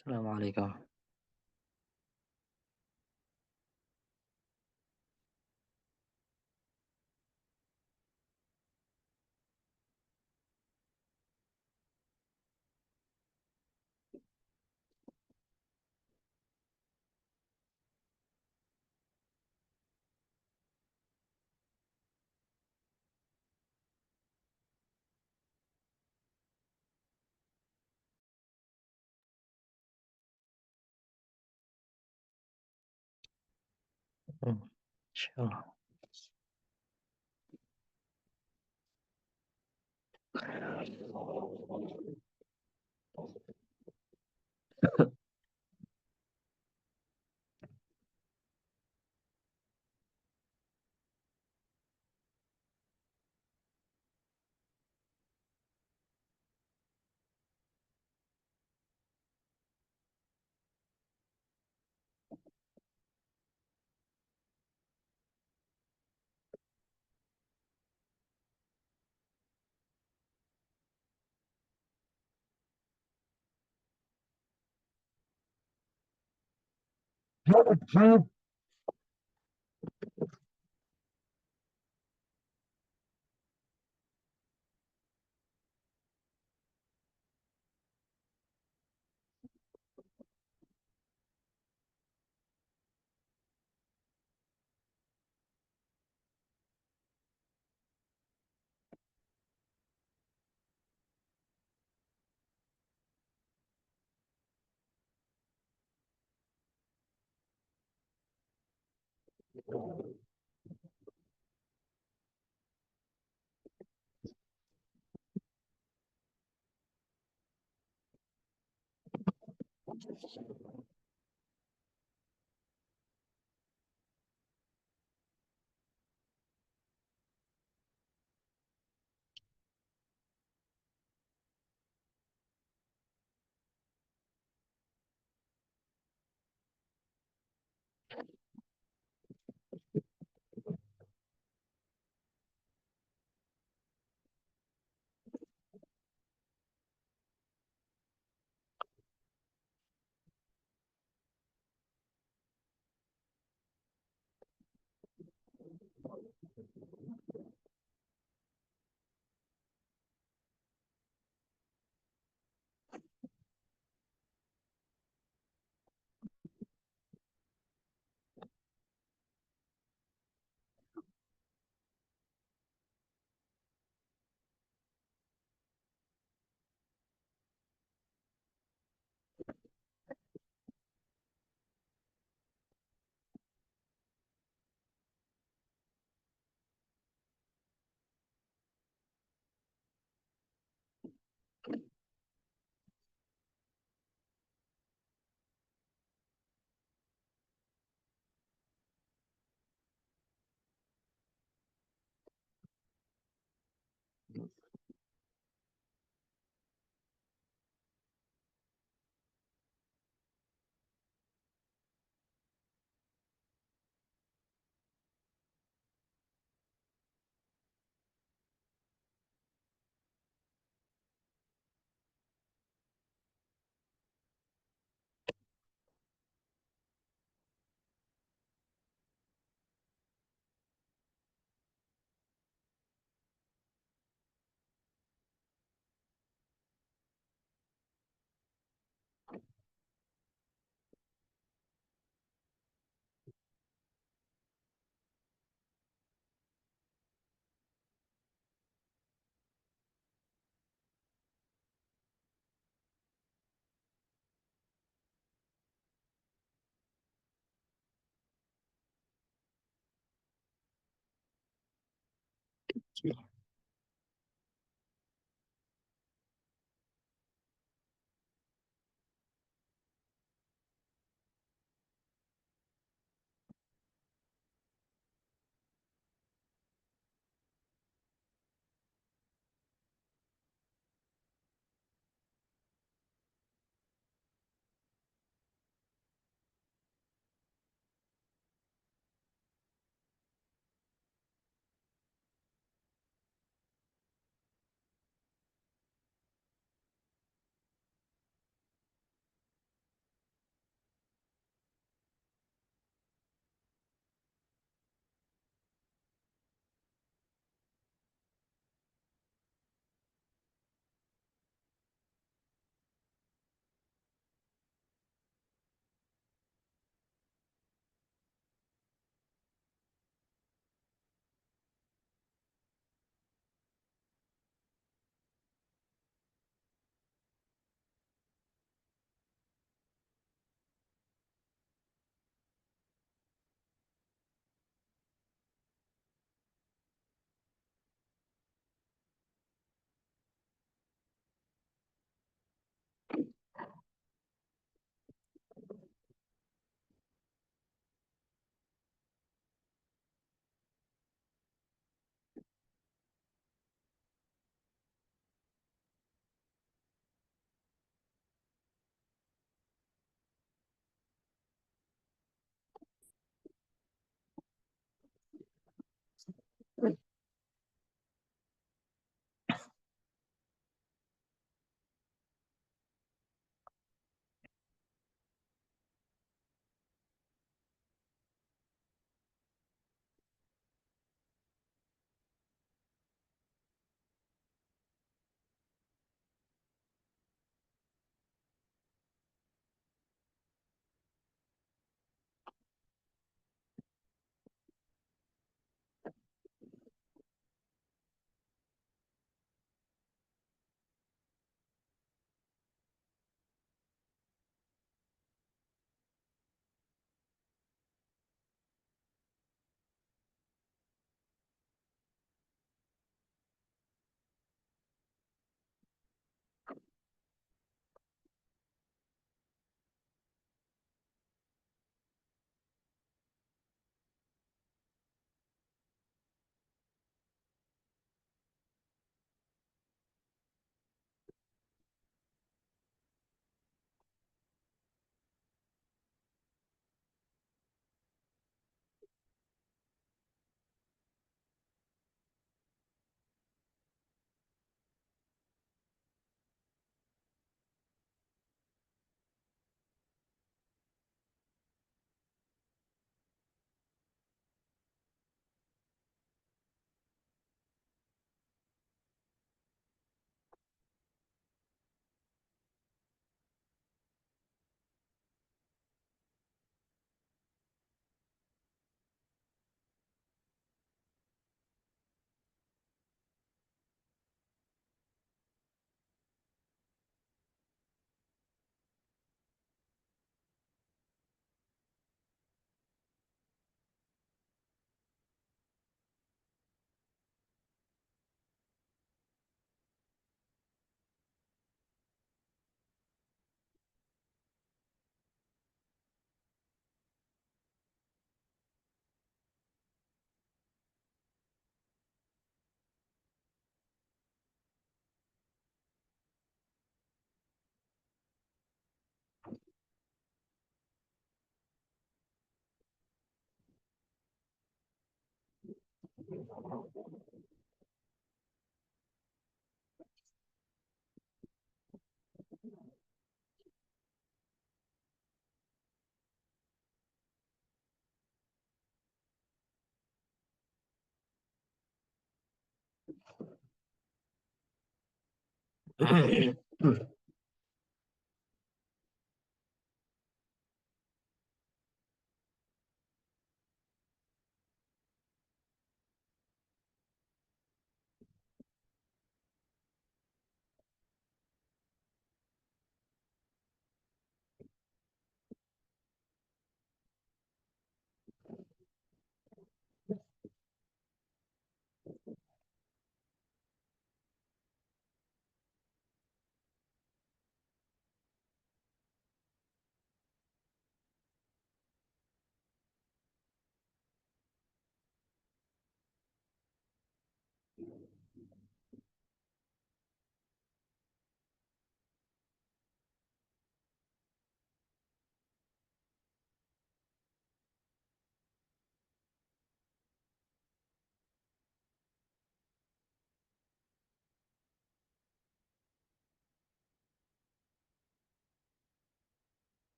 السلام عليكم. إن شاء الله.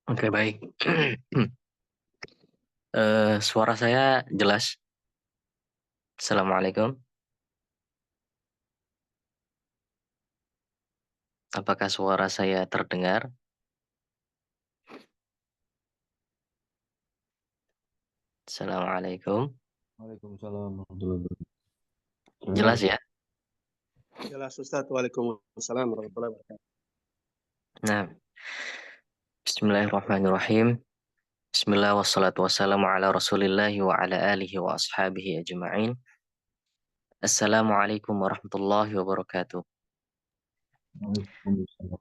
Oke, baik. Suara saya jelas. Assalamualaikum. Apakah suara saya terdengar? Assalamualaikum. Waalaikumsalam warahmatullahi wabarakatuh. Dengar? Jelas ya? Jelas Ustaz. Waalaikumsalam warahmatullahi wabarakatuh. Nah, bismillahirrahmanirrahim. Bismillah wassalatu wassalamu ala rasulillahi wa ala alihi wa ashabihi ajma'in. Assalamualaikum warahmatullahi wabarakatuh. Waalaikumsalam.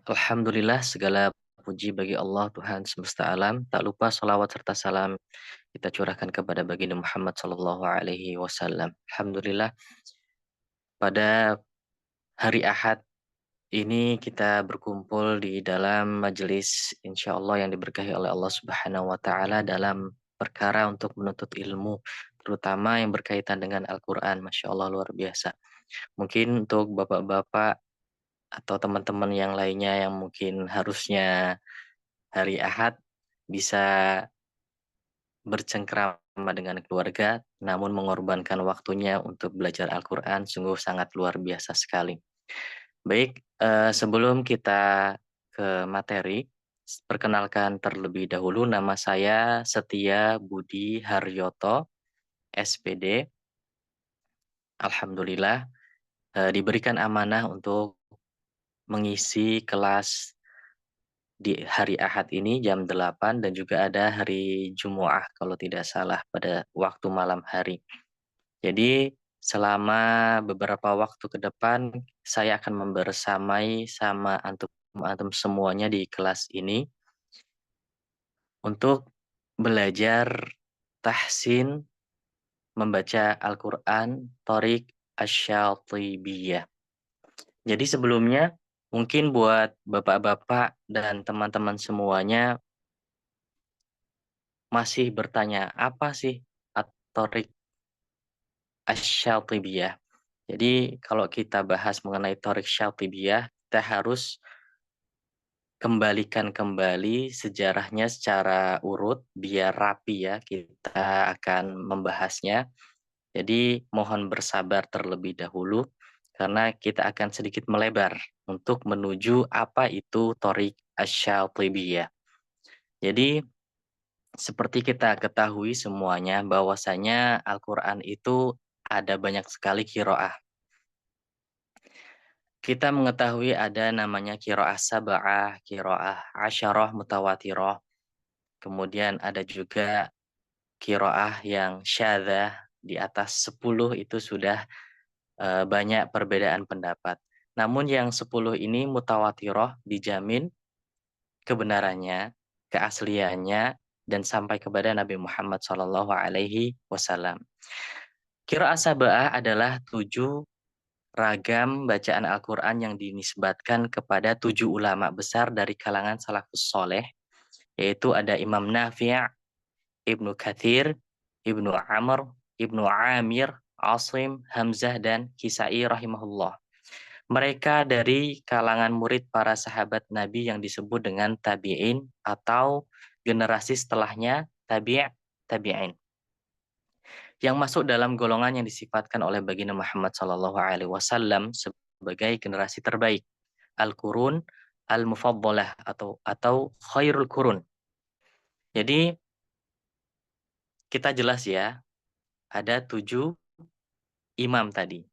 Alhamdulillah, segala puji bagi Allah Tuhan semesta alam. Tak lupa salawat serta salam kita curahkan kepada baginda Muhammad sallallahu alaihi wasallam. Alhamdulillah, pada hari Ahad ini kita berkumpul di dalam majelis insya Allah yang diberkahi oleh Allah Subhanahu wa taala dalam perkara untuk menuntut ilmu, terutama yang berkaitan dengan Al-Qur'an. Masya Allah, luar biasa. Mungkin untuk bapak-bapak atau teman-teman yang lainnya yang mungkin harusnya hari Ahad bisa bercengkrama dengan keluarga, namun mengorbankan waktunya untuk belajar Al-Quran, sungguh sangat luar biasa sekali. Baik, sebelum kita ke materi, perkenalkan terlebih dahulu, nama saya Setia Budi Haryoto, SPD. Alhamdulillah, diberikan amanah untuk mengisi kelas di hari Ahad ini jam 8 dan juga ada hari Jumu'ah kalau tidak salah pada waktu malam hari. Jadi selama beberapa waktu ke depan saya akan membersamai sama antum semuanya di kelas ini untuk belajar tahsin membaca Al-Qur'an Thoriq Asy-Syatibiyah. Jadi sebelumnya mungkin buat bapak-bapak dan teman-teman semuanya masih bertanya, apa sih At-Thoriq Asy-Syatibiyah? Jadi kalau kita bahas mengenai Thoriq Syatibiyah, kita harus kembalikan kembali sejarahnya secara urut biar rapi ya. Kita akan membahasnya. Jadi mohon bersabar terlebih dahulu karena kita akan sedikit melebar untuk menuju apa itu Thoriq Asy-Syatibiyah. Jadi seperti kita ketahui semuanya bahwasanya Al-Qur'an itu ada banyak sekali qiraah. Kita mengetahui ada namanya qiraah sab'ah, qiraah asyarah mutawatirah. Kemudian ada juga qiraah yang syadzah di atas 10 itu sudah banyak perbedaan pendapat. Namun yang 10 ini mutawatirah dijamin kebenarannya, keasliannya dan sampai kepada Nabi Muhammad SAW. Qiraah sab'ah adalah 7 ragam bacaan Al-Quran yang dinisbatkan kepada 7 ulama besar dari kalangan salafus soleh, yaitu ada Imam Nafi', Ibnu Katsir, Ibnu Amr, Ibnu Amir, Asim, Hamzah, dan Kisai rahimahullah. Mereka dari kalangan murid para sahabat Nabi yang disebut dengan tabi'in atau generasi setelahnya tabi'in. Yang masuk dalam golongan yang disifatkan oleh baginda Muhammad SAW sebagai generasi terbaik, al-qurun al-mufaddalah atau khairul qurun. Jadi kita jelas ya, ada 7 imam tadi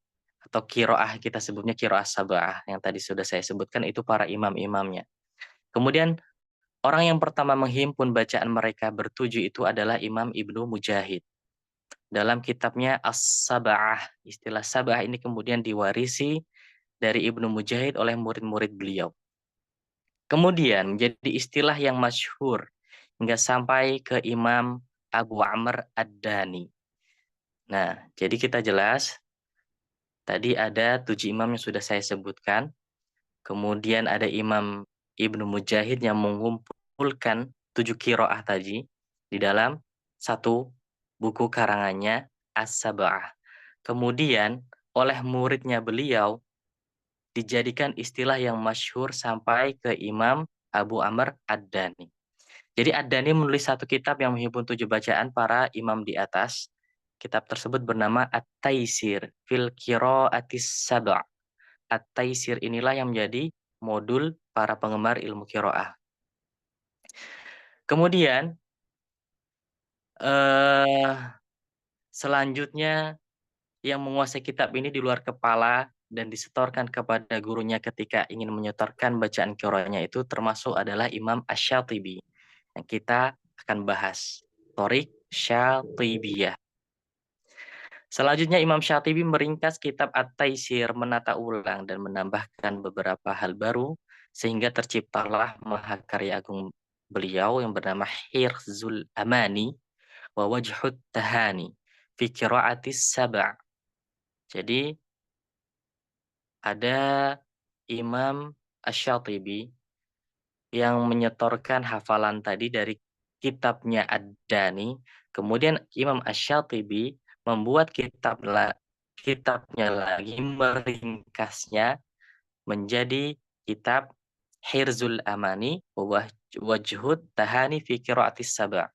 atau kiroah, kita sebutnya kiroah sab'ah yang tadi sudah saya sebutkan, itu para imam-imamnya. Kemudian orang yang pertama menghimpun bacaan mereka bertujuh itu adalah Imam Ibnu Mujahid. Dalam kitabnya As-Sab'ah, istilah Sab'ah ini kemudian diwarisi dari Ibnu Mujahid oleh murid-murid beliau. Kemudian jadi istilah yang masyhur hingga sampai ke Imam Abu Amr Ad-Dani. Nah, jadi kita jelas Tadi ada 7 imam yang sudah saya sebutkan. Kemudian ada Imam Ibnu Mujahid yang mengumpulkan 7 qiraah tadi di dalam satu buku karangannya As-Sab'ah. Kemudian oleh muridnya beliau dijadikan istilah yang masyhur sampai ke Imam Abu Amr Ad-Dani. Jadi Ad-Dani menulis satu kitab yang menghimpun 7 bacaan para imam di atas. Kitab tersebut bernama At-Taisir fil Qiraatis Sab'. At-Taisir inilah yang menjadi modul para penggemar ilmu qiraah. Kemudian eh selanjutnya yang menguasai kitab ini di luar kepala dan disetorkan kepada gurunya ketika ingin menyetorkan bacaan qiraahnya itu termasuk adalah Imam Asy-Syatibi yang kita akan bahas. Thoriq Syatibiyah. Selanjutnya Imam Syatibi meringkas kitab At-Taisir, menata ulang dan menambahkan beberapa hal baru sehingga terciptalah mahakarya agung beliau yang bernama Hirzul Amani wa Wajhut Tahani fi Qiraatis Sab'. Jadi ada Imam Asy-Syatibi yang menyetorkan hafalan tadi dari kitabnya Ad-Dani. Kemudian Imam Asy-Syatibi membuat kitabnya lagi, meringkasnya menjadi kitab Hirzul Amani wa Wajhut Tahani fi Qiraatis Sab',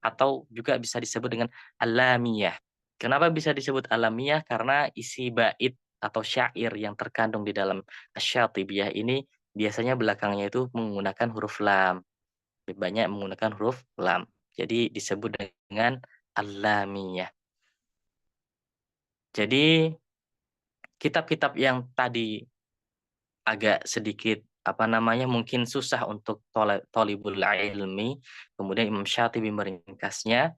atau juga bisa disebut dengan Alamiyah. Kenapa bisa disebut Alamiyah? Karena isi bait atau syair yang terkandung di dalam Asy-Syatibiyah ini biasanya belakangnya itu menggunakan huruf lam. Lebih banyak menggunakan huruf lam. Jadi disebut dengan Alamiyah. Jadi kitab-kitab yang tadi agak sedikit mungkin susah untuk thalibul ilmi, kemudian Imam Syatibi meringkasnya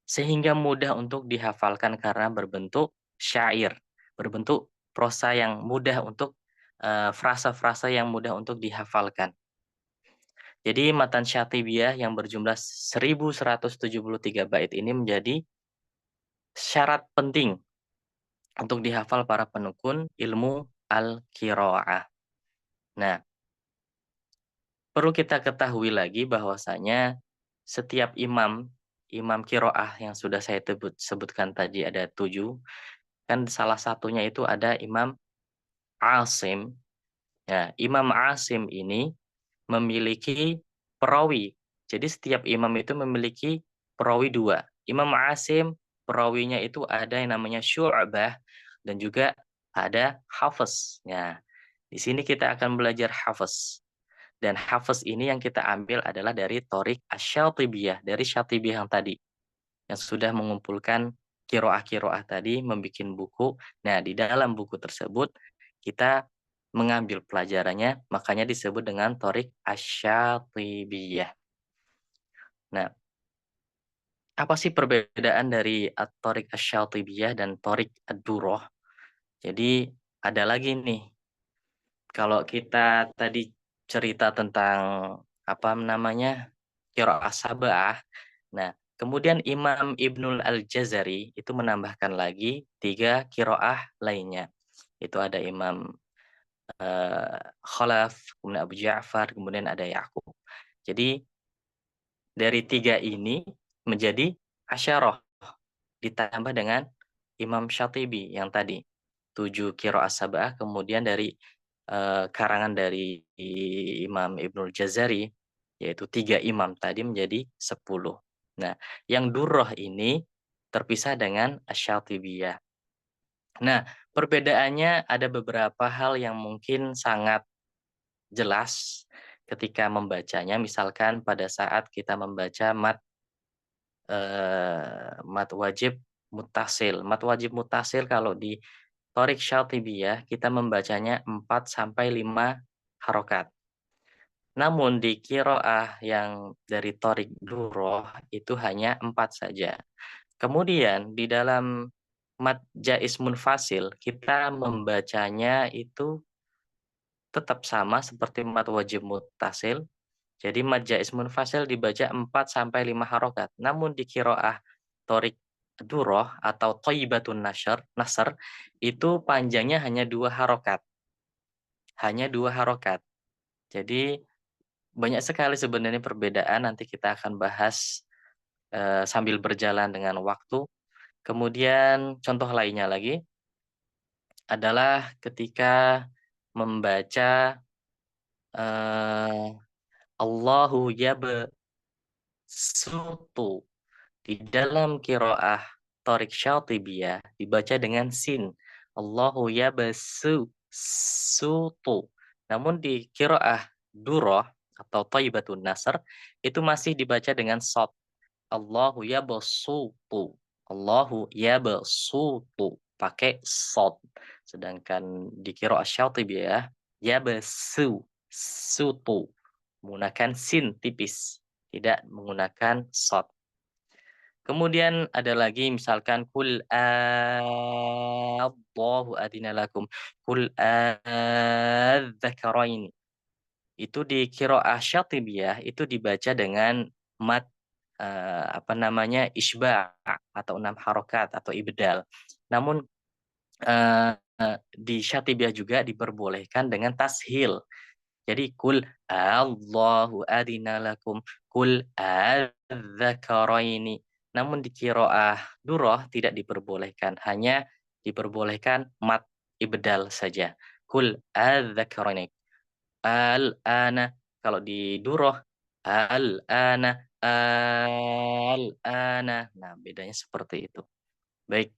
sehingga mudah untuk dihafalkan karena berbentuk syair, berbentuk prosa yang mudah untuk frasa-frasa yang mudah untuk dihafalkan. Jadi matan Syatibiyah yang berjumlah 1173 bait ini menjadi syarat penting untuk dihafal para penekun ilmu al-qiraah. Nah, perlu kita ketahui lagi bahwasanya setiap imam qiraah yang sudah saya sebutkan tadi ada 7, kan salah satunya itu ada Imam Asim. Ya, Imam Asim ini memiliki perawi. Jadi setiap imam itu memiliki perawi 2. Imam Asim perawinya itu ada yang namanya Syu'bah dan juga ada Hafiz. Ya, di sini kita akan belajar Hafiz. Dan Hafiz ini yang kita ambil adalah dari Thoriq Asy-Syatibiyah, dari Syatibiyah yang tadi, yang sudah mengumpulkan qiraah-qiraah tadi, membuat buku. Nah, di dalam buku tersebut kita mengambil pelajarannya, makanya disebut dengan Thoriq Asy-Syatibiyah. Nah, apa sih perbedaan dari Thoriq Asy-Syatibiyah dan Thoriq Ad-Durrah? Jadi ada lagi nih, kalau kita tadi cerita tentang qiraah sab'ah. Nah, kemudian Imam Ibnul Al-Jazari itu menambahkan lagi 3 qiraah lainnya. Itu ada Imam Khalaf, kemudian Abu Ja'far, kemudian ada Ya'qub. Jadi dari 3 ini menjadi asyarah, ditambah dengan Imam Syatibi yang tadi 7 qiraah sab'ah, kemudian dari karangan dari Imam Ibnul Jazari yaitu 3 imam tadi menjadi 10. Nah, yang Durrah ini terpisah dengan Asy-Syatibiyah. Nah, perbedaannya ada beberapa hal yang mungkin sangat jelas ketika membacanya. Misalkan pada saat kita membaca mat wajib muttasil. Mat wajib muttasil kalau di Thoriq Syatibiyah kita membacanya 4 sampai 5 harokat. Namun di qiraah yang dari Thoriq Durrah itu hanya 4 saja. Kemudian di dalam mad jaiz munfasil kita membacanya itu tetap sama seperti mad wajib muttasil. Jadi mad jaiz munfasil dibaca 4 sampai 5 harokat. Namun di qiraah Thoriq Duroh atau Thayyibatun Nasr itu panjangnya hanya 2 harokat. Hanya 2 harokat. Jadi banyak sekali sebenarnya perbedaan, nanti kita akan bahas sambil berjalan dengan waktu. Kemudian contoh lainnya lagi adalah ketika membaca Allahu yabsutu. Di dalam qiraah Thoriq Syatibiyah dibaca dengan sin. Allahu sutu. Namun di qiraah Durrah atau Thayyibatun Nasr itu masih dibaca dengan shad. Allahu yabsutu. Allahu yabsutu pakai shad. Sedangkan di qiraah Syatibiyah sutu menggunakan sin tipis, tidak menggunakan shad. Kemudian ada lagi misalkan kul Allahu adina lakum kul adzakaraini. Itu di qiraah Syatibiyah itu dibaca dengan mat isba' atau 6 harokat atau ibdal. Namun di Syatibiyah juga diperbolehkan dengan tashil. Jadi kul Allahu adina lakum kul adzakaraini. Namun di qiraah Durrah tidak diperbolehkan, hanya diperbolehkan mat ibdal saja. Kul adzakaraini. Al-ana. Kalau di Durrah al-ana al-ana. Nah, bedanya seperti itu. Baik.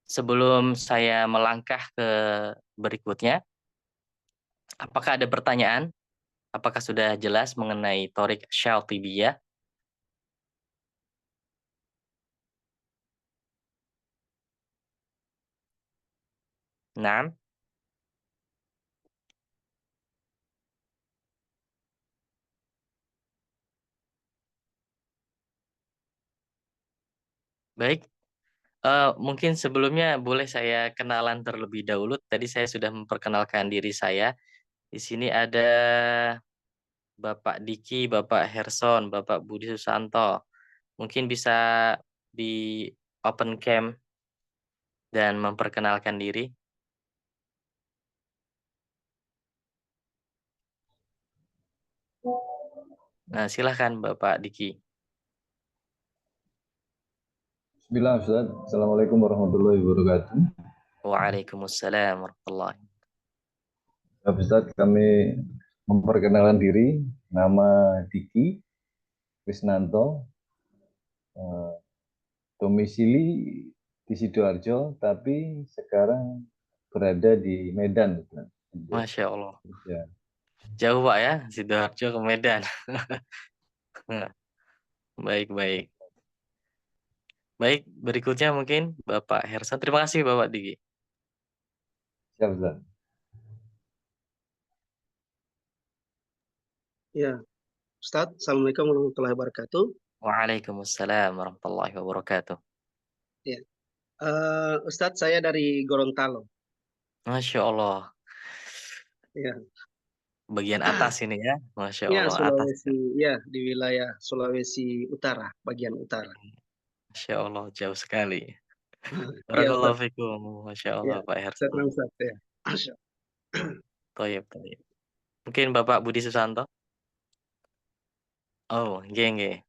Sebelum saya melangkah ke berikutnya, apakah ada pertanyaan? Apakah sudah jelas mengenai Thoriq Syatibiyah? Nah, baik. Mungkin sebelumnya boleh saya kenalan terlebih dahulu. Tadi saya sudah memperkenalkan diri saya. Di sini ada Bapak Diki, Bapak Herson, Bapak Budi Susanto. Mungkin bisa di open cam dan memperkenalkan diri. Nah, silahkan Bapak Diki. Bismillah, Ustaz. Assalamualaikum warahmatullahi wabarakatuh. Waalaikumsalam warahmatullahi. Ya, Ustaz, kami memperkenalkan diri. Nama Diki Krisnanto. Domisili di Sidoarjo, tapi sekarang berada di Medan, Ustaz. Masya Allah. Ya. Jauh Pak ya, Sidoarjo ke Medan. Baik, baik. Baik, berikutnya mungkin Bapak Hersan. Terima kasih Bapak Diki. Siap, Ustaz. Ya, Ustadz, Assalamualaikum warahmatullahi wabarakatuh. Waalaikumsalam warahmatullahi wabarakatuh. Ya, Ustadz, saya dari Gorontalo. Masya Allah. Ya, Bagian atas ini ya. Masya ya Allah, atas. Sulawesi, ya di wilayah Sulawesi Utara, bagian utara. Masya Allah, jauh sekali. Ya, Barakallahu Ustadz. fikum. Masya Allah, Ya, Pak saya Hersan. tenang Ustadz, ya. Masya. Toyib, toyib. Mungkin Bapak Budi Susanto. Oh, nggih.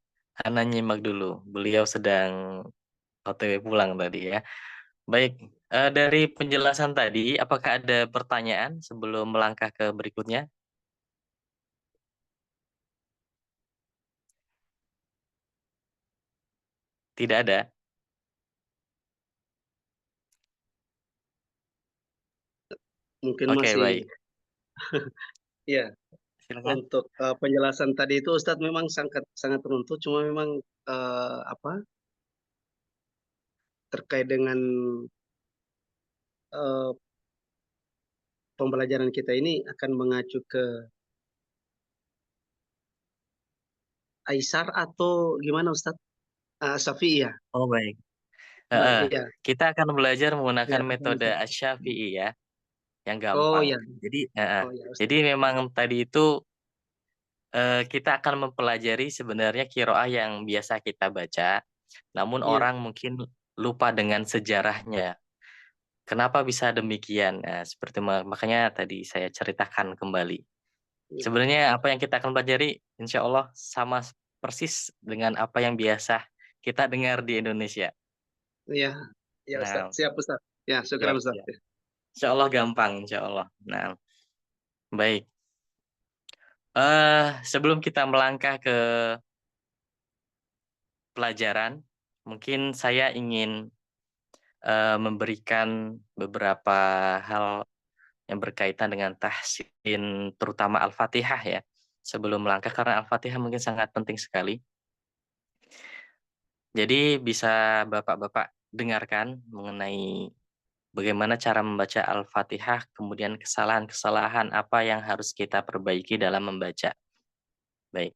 Ana nyimak dulu. Beliau sedang OTW pulang tadi ya. Baik, dari penjelasan tadi, apakah ada pertanyaan sebelum melangkah ke berikutnya? Tidak ada. Mungkin Oke, masih, baik. ya. Silakan. Untuk penjelasan tadi itu Ustadz memang sangat runtut, cuma memang terkait dengan eh, pembelajaran kita ini akan mengacu ke Aisar atau gimana Ustadz? Syafi'i ya. Oh, baik. Iya, Kita akan belajar menggunakan iya. metode Asy-Syafi'i ya, yang Oh gampang. ya, Jadi, oh ya Ustadz. jadi memang tadi itu kita akan mempelajari sebenarnya qiraah yang biasa kita baca, namun Iya, orang mungkin lupa dengan sejarahnya. Kenapa bisa demikian? Nah, seperti makanya tadi saya ceritakan kembali. iya, Sebenarnya apa yang kita akan pelajari, insya Allah sama persis dengan apa yang biasa kita dengar di Indonesia. iya, iya Ustaz. Nah, Siap Ustaz. Ya, ya, syukran Ustaz. ya. Insya Allah gampang, insya Allah. Nah, baik. Sebelum kita melangkah ke pelajaran, mungkin saya ingin memberikan beberapa hal yang berkaitan dengan tahsin, terutama Al-Fatihah ya. Sebelum melangkah, karena Al-Fatihah mungkin sangat penting sekali. Jadi bisa Bapak-Bapak dengarkan mengenai bagaimana cara membaca Al-Fatihah, kemudian kesalahan-kesalahan apa yang harus kita perbaiki dalam membaca. Baik,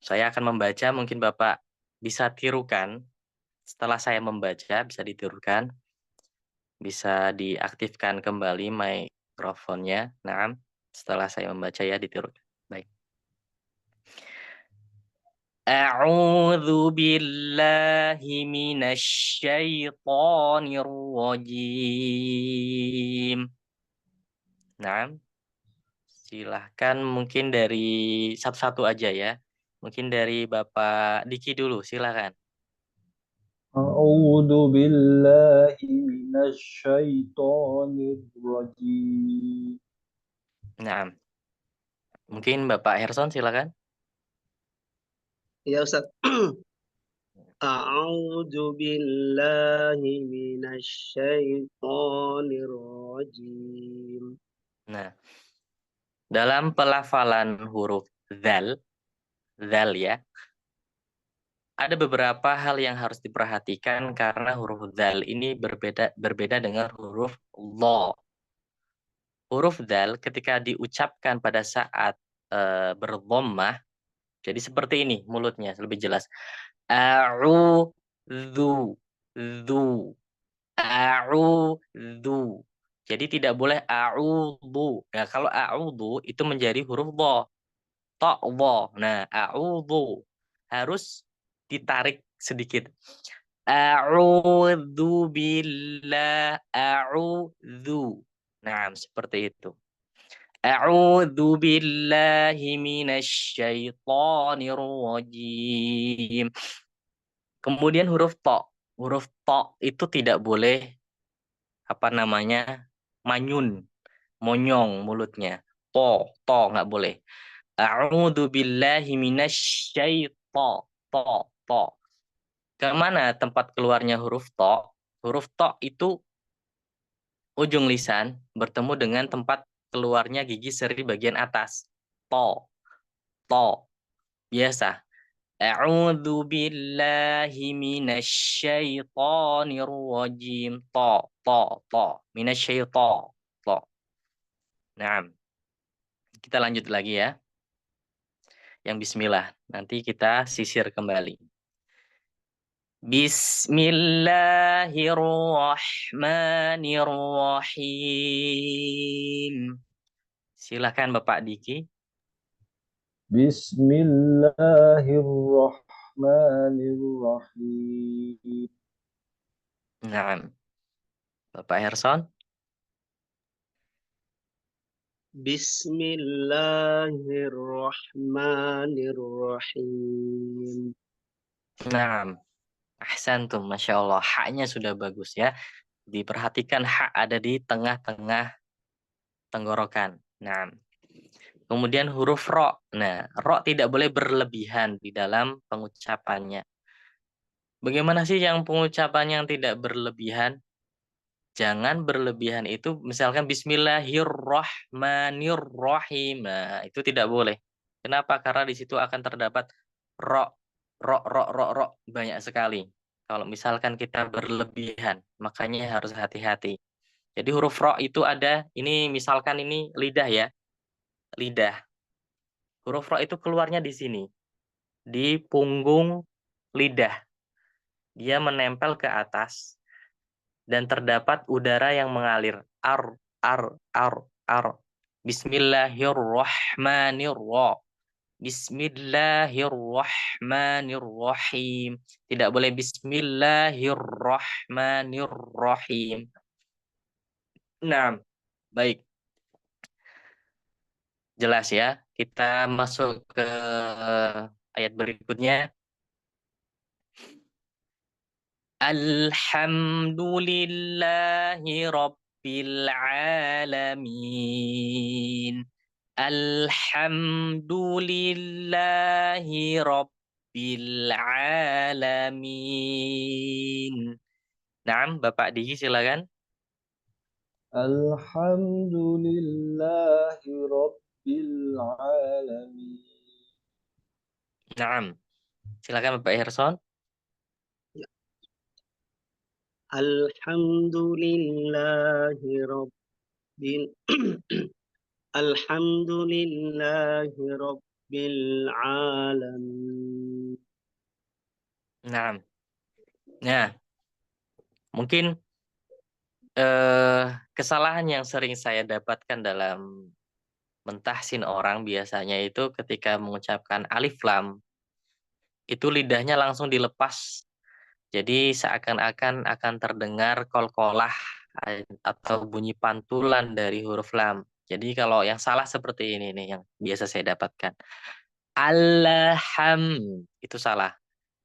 saya akan membaca, mungkin Bapak bisa tirukan. Setelah saya membaca, bisa ditirukan, bisa diaktifkan kembali mikrofonnya. Nah, setelah saya membaca ya ditirukan. Baik. A'udzu billahi minasy syaithanir rajim. Nah, silahkan mungkin dari satu-satu aja ya. Mungkin dari Bapak Diki dulu, silakan. أعوذ بالله من الشيطان الرجيم. Nah, mungkin Bapak Herson silakan. Iya Ustaz. A'udzu billahi minasyaitonir rajim. Nah, dalam pelafalan huruf zal ya, ada beberapa hal yang harus diperhatikan karena huruf zal ini berbeda dengan huruf lo. Huruf zal ketika diucapkan pada saat berdhammah, jadi seperti ini mulutnya lebih jelas. A'udzu, dzu, a'udzu. Jadi tidak boleh a'udzu. Nah, kalau a'udzu itu menjadi huruf dha. Ta, dha. Nah, a'udzu harus ditarik sedikit. A'udzu billah, a'udzu. Nah, seperti itu. A'udzu billahi minasy syaithanir rajim. Kemudian huruf to. Huruf to itu tidak boleh apa namanya? Manyun, monyong mulutnya. To nggak boleh. A'udzu billahi minasy syaiton. To. Kemana tempat keluarnya huruf to? Huruf to itu ujung lisan bertemu dengan tempat keluarnya gigi seri bagian atas. To. Biasa. A'udzu billahi minasy syaithanir rajim. To. Minasy syaiton. To. Nah, kita lanjut lagi ya. Yang bismillah. Nanti kita sisir kembali. Bismillahirrahmanirrahim. Silakan Bapak Diki. بسم الله الرحمن الرحيم. Nah, Bapak Herson. Bismillahirrahmanirrahim. Nah, ahsantum, Masya Allah. Haknya sudah bagus ya. Diperhatikan hak ada di tengah-tengah tenggorokan. Nah, kemudian huruf ro. Nah, ro tidak boleh berlebihan di dalam pengucapannya. Bagaimana sih yang pengucapannya yang tidak berlebihan? Jangan berlebihan itu misalkan Bismillahirrahmanirrahim. Nah, itu tidak boleh. Kenapa? Karena di situ akan terdapat ro, ro banyak sekali. Kalau misalkan kita berlebihan, makanya harus hati-hati. Jadi huruf ro itu ada, ini misalkan ini lidah ya, lidah. Huruf ro itu keluarnya di sini, di punggung lidah. Dia menempel ke atas dan terdapat udara yang mengalir. Ar. Bismillahirrahmanirrahim. Bismillahirrahmanirrahim. Tidak boleh Bismillahirrahmanirrahim. Nah, baik. Jelas ya. Kita masuk ke ayat berikutnya. Alhamdulillahi Rabbil Alamin. Alhamdulillahi Rabbil Alamin. Nah, Bapak Diki silakan. Alhamdulillahi Rabbil Alamin. Nah, silakan Bapak Herson. Alhamdulillahi Rabbil Alhamdulillahi Rabbil Alamin. Nah, nah, mungkin kesalahan yang sering saya dapatkan dalam mentahsin orang biasanya itu ketika mengucapkan alif lam itu lidahnya langsung dilepas. Jadi seakan-akan akan terdengar kol-kolah atau bunyi pantulan dari huruf lam. Jadi kalau yang salah seperti ini nih yang biasa saya dapatkan. Alham itu salah.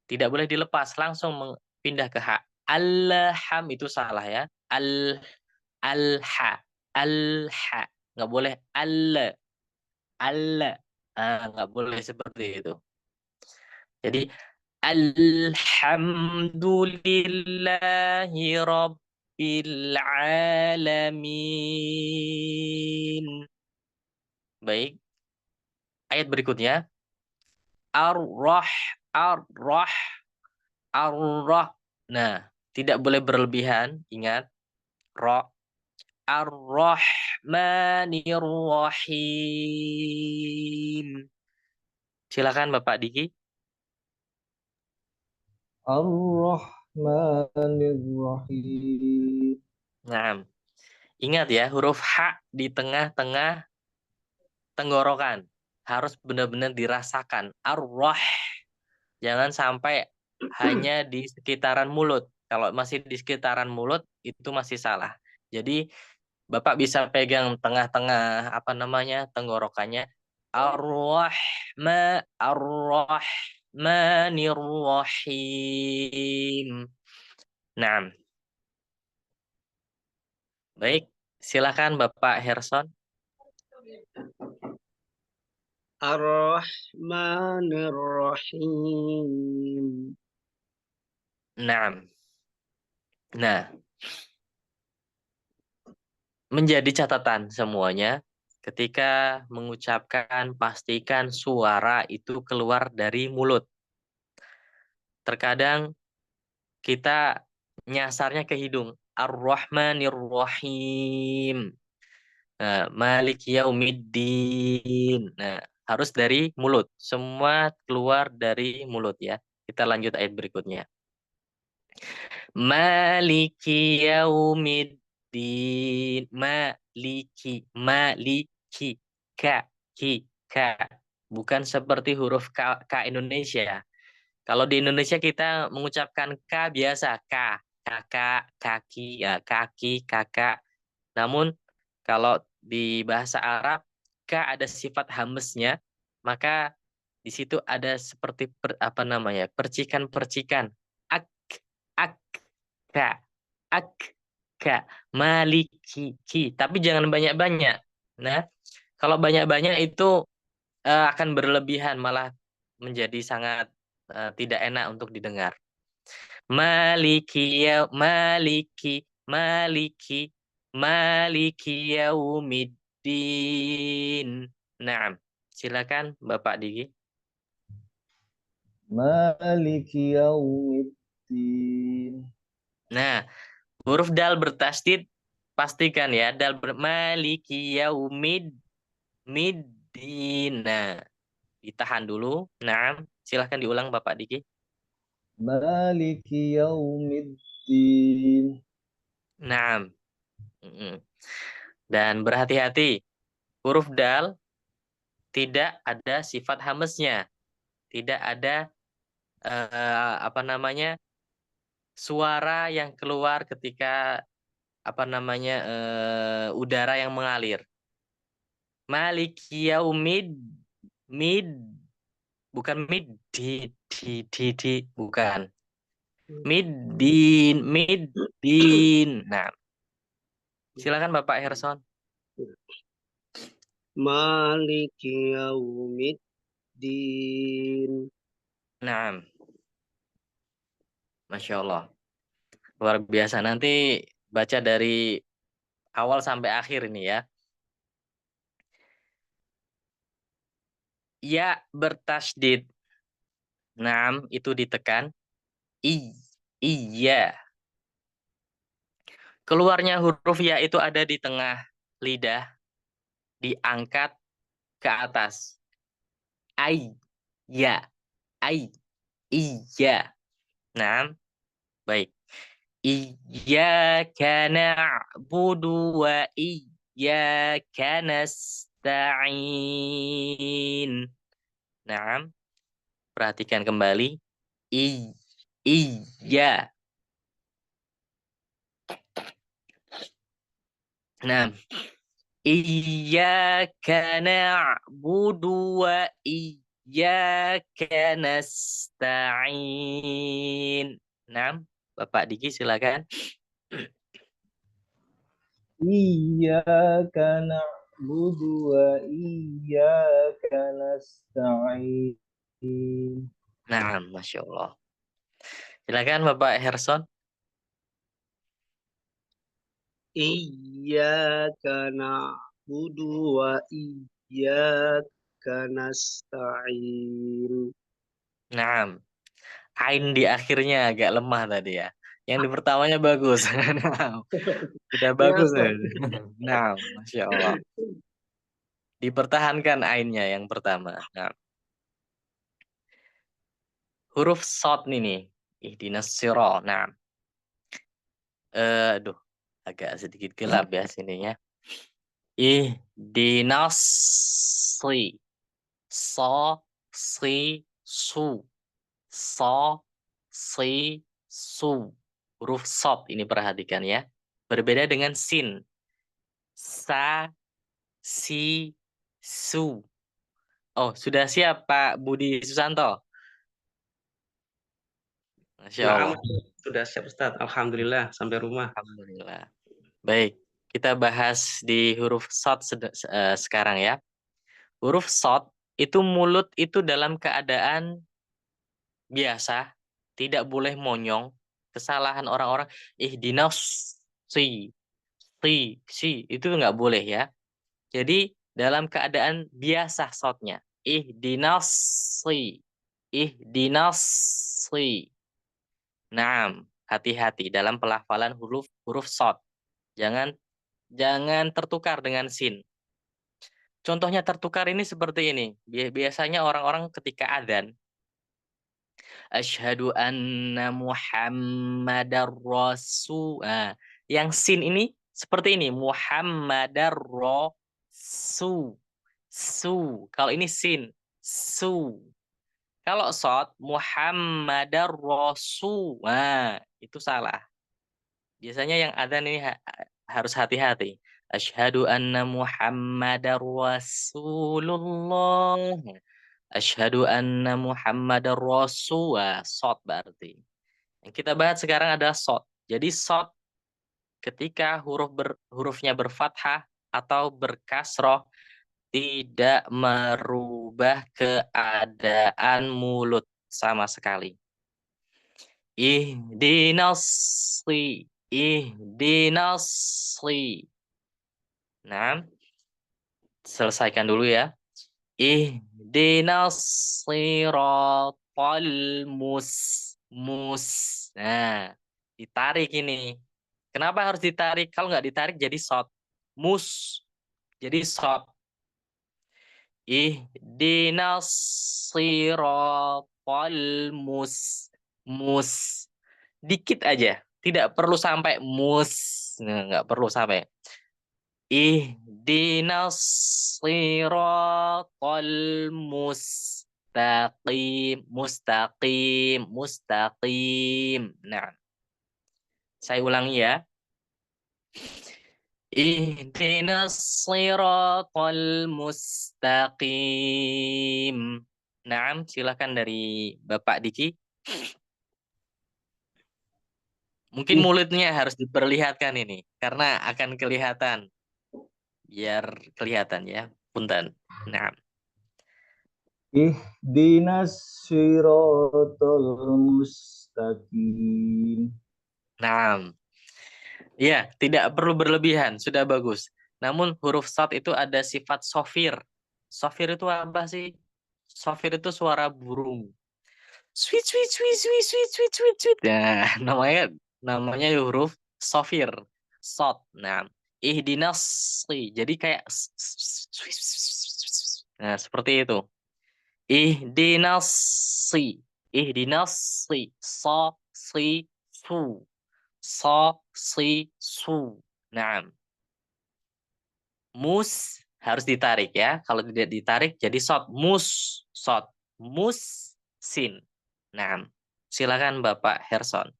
Tidak boleh dilepas, langsung pindah ke ha. Alham itu salah ya. Alha, alha. Nggak boleh al. Nggak boleh seperti itu. Jadi alhamdulillahi rabbil alamin. Baik, ayat berikutnya. Ar-Rah, Ar-Rah, Ar-Rah. Nah, tidak boleh berlebihan, ingat. Ra. Ar-Rahmanir-Rahim. Silakan Bapak Diki. Ar-Rahmanir-Rahim. Nah, ingat ya, huruf H di tengah-tengah tenggorokan. Harus benar-benar dirasakan. Ar-Rah. Jangan sampai hanya di sekitaran mulut. Kalau masih di sekitaran mulut, itu masih salah. Jadi, Bapak bisa pegang tengah-tengah, apa namanya, tenggorokannya. Ar-Rahmanir-Rahim. Nah, baik. Silakan Bapak Herson. Ar-Rahmanir Rahim. Nah, nah, menjadi catatan semuanya, ketika mengucapkan pastikan suara itu keluar dari mulut. Terkadang kita nyasarnya ke hidung. Ar-Rahmanir-Rahim. Nah, Malik Yaumiddin. Nah, harus dari mulut. Semua keluar dari mulut ya. Kita lanjut ayat berikutnya. Maliki Yaumiddin. Maliki. Maliki. Ka. Ki. Ka. Bukan seperti huruf K, K Indonesia. Kalau di Indonesia kita mengucapkan K biasa. K. Kakak, kaki, ya, kaki, kakak. Namun kalau di bahasa Arab K ada sifat hamesnya, maka di situ ada seperti apa namanya? Percikan-percikan. Ak, ak, ka, ak, ka, maliki, ki. Tapi jangan banyak-banyak. Nah, kalau banyak-banyak itu akan berlebihan, malah menjadi sangat tidak enak untuk didengar. Maliki ya maliki maliki maliki yaumiddin. Nah, silakan Bapak Diki. Maliki Yaumiddin. Nah, huruf dal bertasdid pastikan ya, dal maliki middin. Nah, ditahan dulu. Nah, silakan diulang Bapak Diki. Maliki Yaumiddin. Nah, dan berhati-hati huruf dal tidak ada sifat hamesnya, tidak ada apa namanya suara yang keluar ketika apa namanya udara yang mengalir. Maliki yaumid mid bukan di bukan. Middin. Nah, silakan Bapak Herson. Maliki yaumiddin. Nah, Masya Allah. Luar biasa. Nanti baca dari awal sampai akhir ini ya. Ya bertasydid. Naam itu ditekan. Iya. Keluarnya huruf ya itu ada di tengah lidah, diangkat ke atas. Ai. Ya. Ai. Iya. Naam. Baik. Iyyaka na'budu wa iyyaka nasta'in. Naam. Perhatikan kembali. Iya. Nah, iyyaka na'budu wa iyyaka nasta'in. Nah, Bapak Diki silakan. Iyyaka na'budu wa iyyaka nasta'in. Nah, Masya Allah. Silakan Bapak Herson. Iyyaka na'budu wa iyyaka nasta'in. Nah, ain di akhirnya agak lemah tadi ya. Yang di pertamanya bagus. Nah, udah bagus. Kenapa? Nah, Masya Allah. Dipertahankan ainnya yang pertama. Nah, huruf sod nih. Ihdinas sirah. Nah, aduh, agak sedikit gelap ya sininya. Ihdinas si. So, si, su. So, si, su. Huruf sod ini perhatikan ya. Berbeda dengan sin. Sa, si, su. Oh, sudah siap Pak Budi Susanto? Masya Nah, Allah. sudah siap Ustaz. Alhamdulillah sampai rumah. Alhamdulillah. Baik, kita bahas di huruf shad sekarang ya. Huruf shad itu mulut itu dalam keadaan biasa, tidak boleh monyong. Kesalahan orang-orang, ihdinas si, itu nggak boleh ya. Jadi dalam keadaan biasa shadnya, ihdinas ihdinas si. Nah, hati-hati dalam pelafalan huruf huruf shad. Jangan jangan tertukar dengan sin. Contohnya tertukar ini seperti ini. Biasanya orang-orang ketika adzan, asyhadu anna Muhammadar Rasul. Nah, yang sin ini seperti ini, Muhammadar Rasul. Su. Kalau ini sin, su. Kalau shad, Muhammadar Rasul. Nah, itu salah. Biasanya yang adzan ini harus hati-hati. Asyhadu anna Muhammadar Rasulullah. Asyhadu anna Muhammadar Rasul. Shad berarti. Yang kita bahas sekarang adalah shad. Jadi shad ketika hurufnya berfathah atau berkasroh tidak merubah keadaan mulut sama sekali. Ihdinas ihdinas. Nah, selesaikan dulu ya. Ihdinas siratal mus. Nah, ditarik ini. Kenapa harus ditarik? Kalau nggak ditarik jadi shad. Mus. Jadi shad. Ihdinas siratal mus. Dikit aja. Tidak perlu sampai mus. Nah, nggak perlu sampai. Ihdinas siratal mustaqim. Mustaqim. Mustaqim. Nah, saya ulangi ya. Ihdinas siratal mustaqim. Nah, silakan dari Bapak Diki. Mungkin Ih, mulutnya harus diperlihatkan ini, karena akan kelihatan. Biar kelihatan ya, punten. Nah, ihdinas siratal mustaqim. nah, ya tidak perlu berlebihan, sudah bagus. Namun huruf shad itu ada sifat sofir. Sofir itu apa sih? Sofir itu suara burung. Sweet, sweet, sweet, sweet, sweet, sweet, sweet, sweet. Nah, namanya huruf sofir, shad. Nah, ihdinas, jadi kayak nah seperti itu. Ihdinasi. Ihdinasi. So, si, su. So, si, su. Nah, mus harus ditarik ya. Kalau tidak ditarik jadi sot. Mus. Sot. Mus, sin. Nah, silakan Bapak Herson.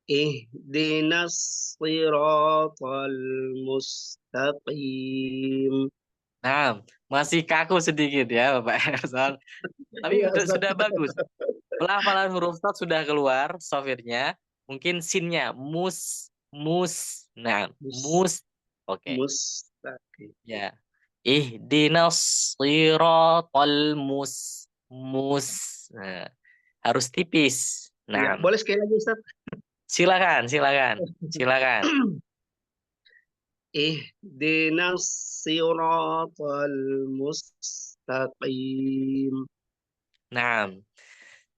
Ihdinas siratal mustaqim. Nah, masih kaku sedikit ya Bapak Herson. Tapi Iya, Ustaz. sudah bagus. Pelafalan huruf shad sudah keluar, sofirnya. Mungkin sinnya mus, mus. Nah, Mus- mus. Oke, Mustaqim. ya. Ihdinas siratal mus. Nah, harus tipis. Ya, Nah, boleh sekali lagi, Ustaz? silakan, silakan, silakan. Ihdinas siratal mustaqim. Nah,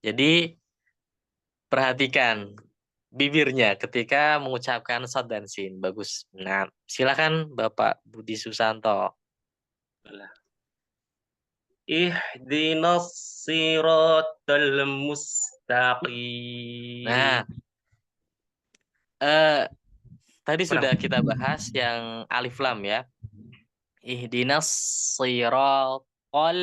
jadi perhatikan bibirnya ketika mengucapkan shad dan sin. Bagus. Nah, silakan Bapak Budi Susanto. Ihdinas siratal mustaqim. Nah, eh, tadi Kurang. sudah kita bahas yang alif lam ya. Ihdinas siratal,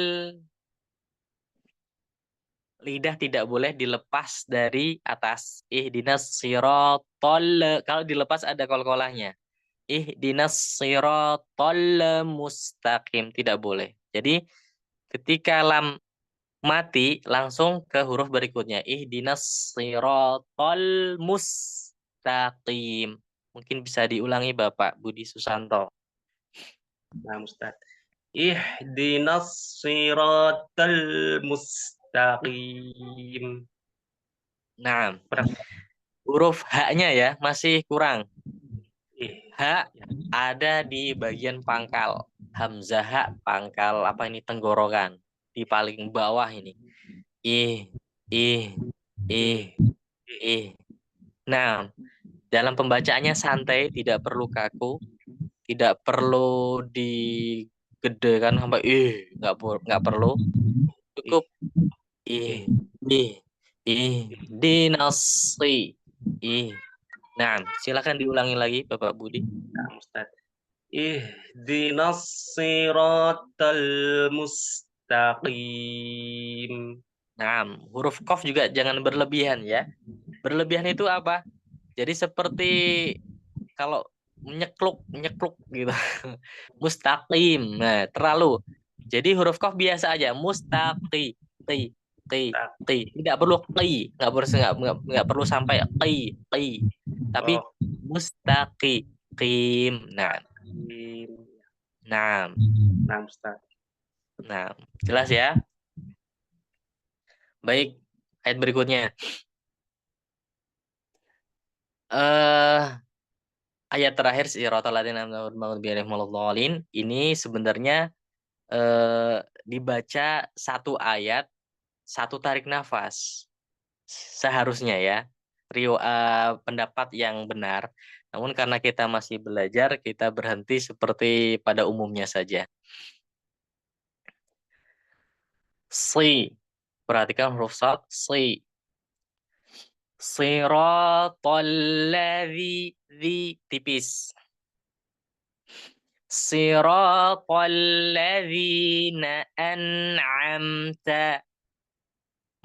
lidah tidak boleh dilepas dari atas. Ihdinas siratal, kalau dilepas ada kol-kolahnya. Ihdinas siratal mustaqim, tidak boleh. Jadi ketika lam mati langsung ke huruf berikutnya. Ihdinas siratal mustaqim. Mungkin bisa diulangi Bapak Budi Susanto. Nah, Ustaz. Ihdinas siratal mustaqim. Nah, Kurang. huruf H-nya ya masih kurang. Ih, H ada di bagian pangkal. Hamzah H pangkal apa ini tenggorokan. Di paling bawah ini. Ih, ih, ih, ih. Nah, dalam pembacaannya santai, tidak perlu kaku, tidak perlu digedekan sampai nggak perlu. ih, Cukup ih, ih. ih, ih, dinasi, ih. Nah, silakan diulangi lagi Bapak Budi. Nah, Ustaz. Ihdinas siratal mustaqim. Nah, huruf qaf juga jangan berlebihan ya. Berlebihan itu apa? Jadi seperti kalau menyekluk, menyekluk gitu. Mustaqim. Nah, terlalu. Jadi huruf qaf biasa aja. Mustaqi, ti, ti, ti. Tidak perlu qi, nggak perlu sampai qi, qi. Tapi Oh, mustaqi, qim. Nah, mustaqim. nah, Nah, Ustaz. nah. Jelas ya? Baik, ayat berikutnya. Eh ayat terakhir siratal ladzina an'amta 'alaihim ghairil ini sebenarnya dibaca satu ayat, satu tarik nafas. Seharusnya ya. Pendapat yang benar. Namun karena kita masih belajar, kita berhenti seperti pada umumnya saja. Si. Perhatikan huruf shad, si. Siratal ladzi tipis. Siratal ladzina an'amta.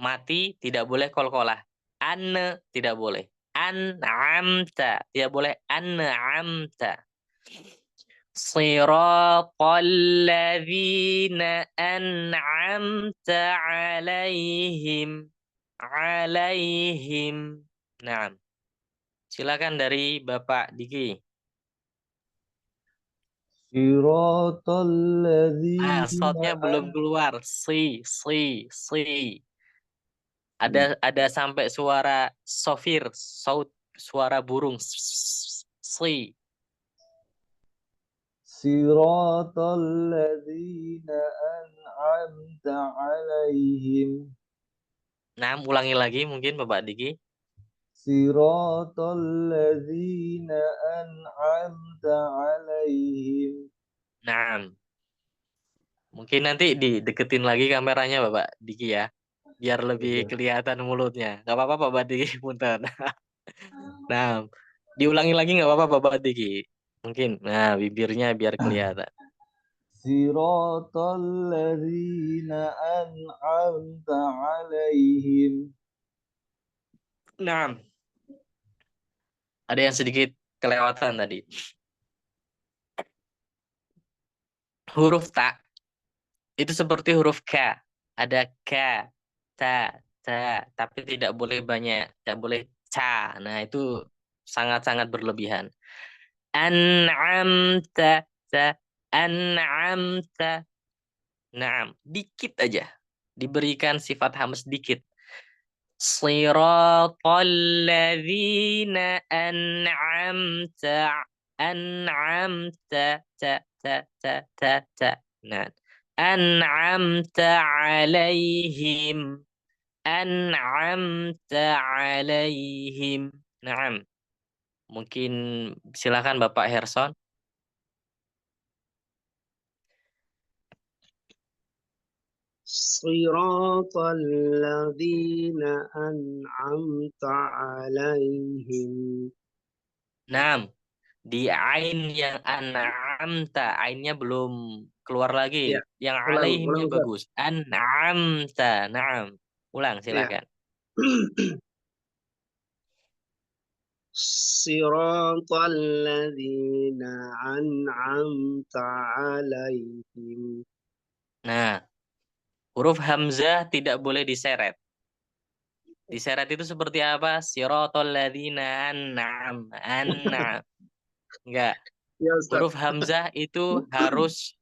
Mati tidak boleh qalqalah. An tidak boleh. An'amta tidak boleh. An'amta. Siratal ladzina an'amta alaihim. Alaihim. Nah, silakan dari Bapak Diki. Siratal ladzina Shotnya belum keluar. Si. Ada sampai suara sofir, suara burung. Si. Siratal ladzina an'amta alaihim. Nah, ulangi lagi mungkin Bapak Diki. Siratal ladzina an'amta alaihim. Nah, mungkin nanti dideketin lagi kameranya Bapak Diki ya. Biar lebih kelihatan mulutnya. Gak apa-apa Bapak Diki, punten. Nah, diulangi lagi nggak apa-apa Bapak Diki. Mungkin, nah bibirnya biar kelihatan. Siratal ladzina an'amta alaihim. Nah, ada yang sedikit kelewatan tadi. Huruf ta itu seperti huruf K. Ada K, ta, tapi tidak boleh banyak, tidak boleh ca. Nah, itu sangat-sangat berlebihan. An'amta, ta, an'amta. Naam, dikit aja. Diberikan sifat hams dikit. Siratal ladzina an'amta ta. Nah, an'amta alaihim. An'amta alaihim. Naam. Mungkin silakan Bapak Herson. Siratal ladzina an'amta alaihim. Naam. Di ain yang an'amta, ainnya belum keluar lagi. Ya, Yang ulang alaihimnya Ustaz. bagus. An'amta. Naam. Ulang Ya. silakan. Siratal ladzina an'amta alaihim. Nah, huruf hamzah tidak boleh diseret. Diseret itu seperti apa? Siratal ladzina an'am. Enggak. Ya Ustaz. Huruf hamzah itu harus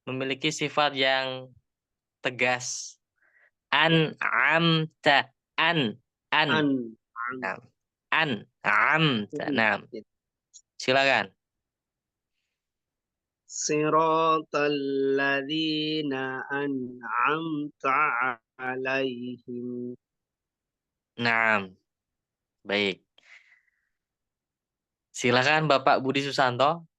memiliki sifat yang tegas. An'amta. An. Nah, an'amta. Nah, silakan. Siratal ladzina an'amta alaihim. Nah, baik. Silakan Bapak Budi Susanto.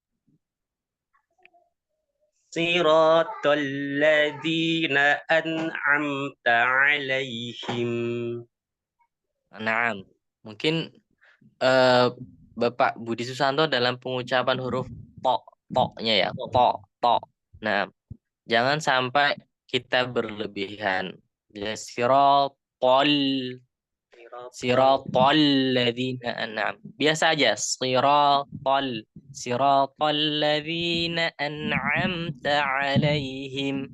Siratal ladzina an'amta alaihim. Nah, mungkin Bapak Budi Susanto dalam pengucapan huruf to-nya ya, to. Nah, jangan sampai kita berlebihan. Ya, siratal ladzina an'am. Biasa aja, siratal ladzina an'amta alaihim.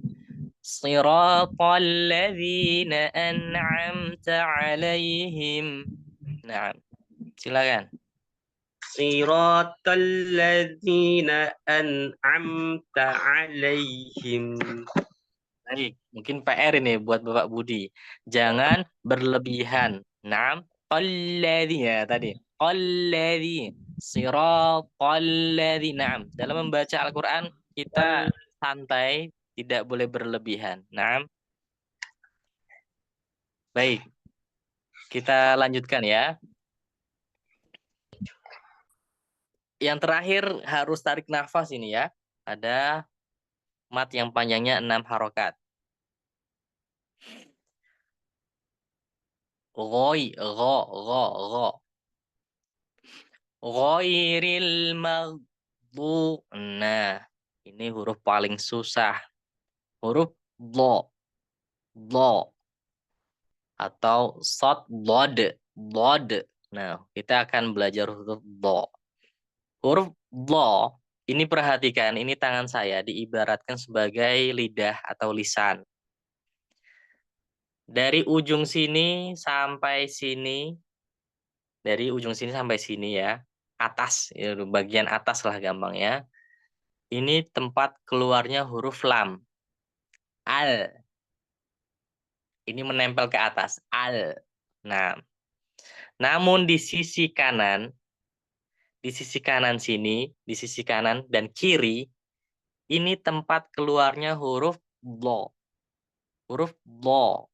Siratal ladzina an'amta alaihim. Nah, silakan. Siratal ladzina an'amta alaihim. Baik, mungkin PR ini buat Bapak Budi. Jangan berlebihan. Naam, qalladzi ya tadi. Qalladzi. Siratal ladzi. Naam. Dalam membaca Al-Qur'an kita santai, tidak boleh berlebihan. Naam. Baik. Kita lanjutkan ya. Yang terakhir harus tarik nafas ini ya. Ada mat yang panjangnya 6 harokat. Gho. Ghairil maghdu. Nah, ini huruf paling susah. Huruf dho. Dho. Atau sod dod. Dod. Nah, kita akan belajar huruf dho. Huruf dho, ini perhatikan, ini tangan saya diibaratkan sebagai lidah atau lisan. Dari ujung sini sampai sini, dari ujung sini sampai sini ya, atas, ya, bagian atas lah gampang ya. Ini tempat keluarnya huruf lam. Al. Ini menempel ke atas. Al. Nah, namun di sisi kanan sini, di sisi kanan dan kiri, ini tempat keluarnya huruf dho. Huruf dho.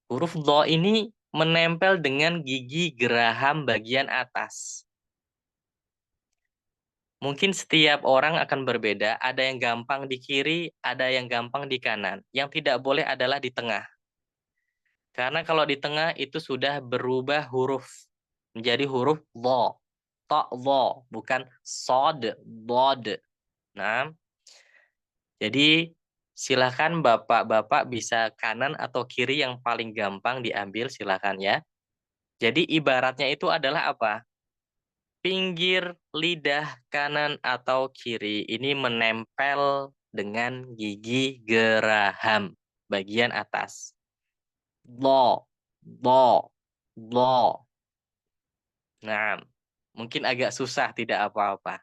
Huruf dho ini menempel dengan gigi geraham bagian atas. Mungkin setiap orang akan berbeda, ada yang gampang di kiri, ada yang gampang di kanan. Yang tidak boleh adalah di tengah. Karena kalau di tengah itu sudah berubah huruf. Menjadi huruf dho. To, dho. Bukan sod, bod. Nah, jadi silakan bapak-bapak bisa kanan atau kiri yang paling gampang diambil, silakan ya. Jadi ibaratnya itu adalah apa? Pinggir lidah kanan atau kiri ini menempel dengan gigi geraham bagian atas. Dho, dho, dho. Nah, mungkin agak susah, tidak apa-apa.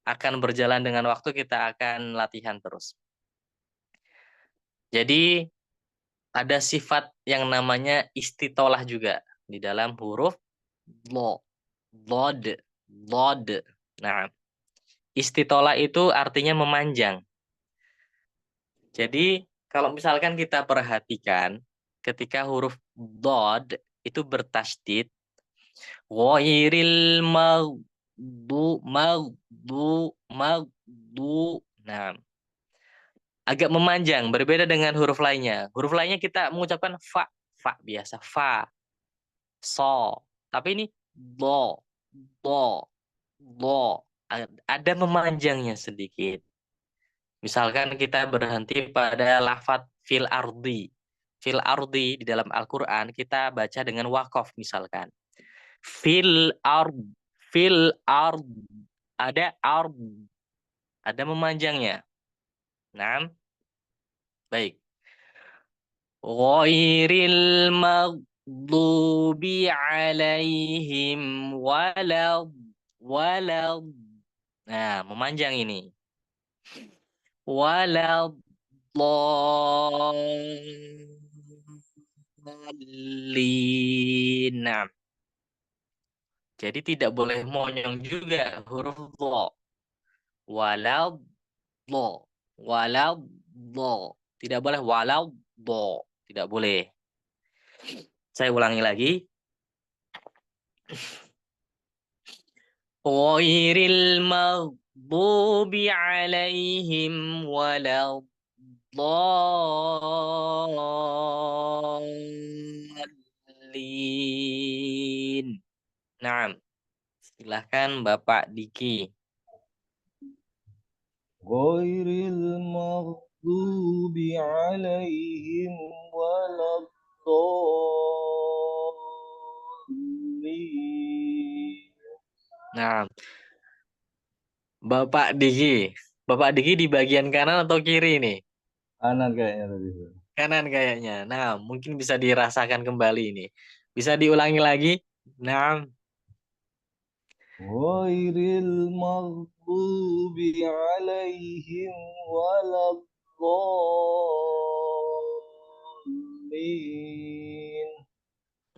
Akan berjalan dengan waktu, kita akan latihan terus. Jadi, ada sifat yang namanya istitolah juga di dalam huruf dho, dhod, dhod. Nah, istitolah itu artinya memanjang. Jadi, kalau misalkan kita perhatikan, ketika huruf dhod itu bertasydid, ghairil maghdu. Nah, agak memanjang, berbeda dengan huruf lainnya. Huruf lainnya kita mengucapkan fa biasa, fa, so. Tapi ini do, do, do. Ada memanjangnya sedikit. Misalkan kita berhenti pada lafadz fil ardi. Fil ardi di dalam Al-Quran kita baca dengan wakof misalkan. Fil ard, fil ard. Ada ard. Ada memanjangnya. Nah, baik. Ghairil maghdubi alaihim walad. Nah, memanjang ini. Waladhdallin. Nah, jadi tidak boleh monyong juga huruf dho. Waladhdho. Waladhdho. Tidak boleh waladhdho. Tidak boleh. Saya ulangi lagi. Ghairil maghdubi alaihim waladhdallin. Nah, silahkan Bapak Diki. Ghairil maghdubi alaihim waladdallin. Nah, Bapak Diki di bagian kanan atau kiri nih? Kanan kayaknya tadi. Kanan kayaknya. Nah, mungkin bisa dirasakan kembali ini. Bisa diulangi lagi? Nah, Ghairil maghdubi alaihim waladdallin.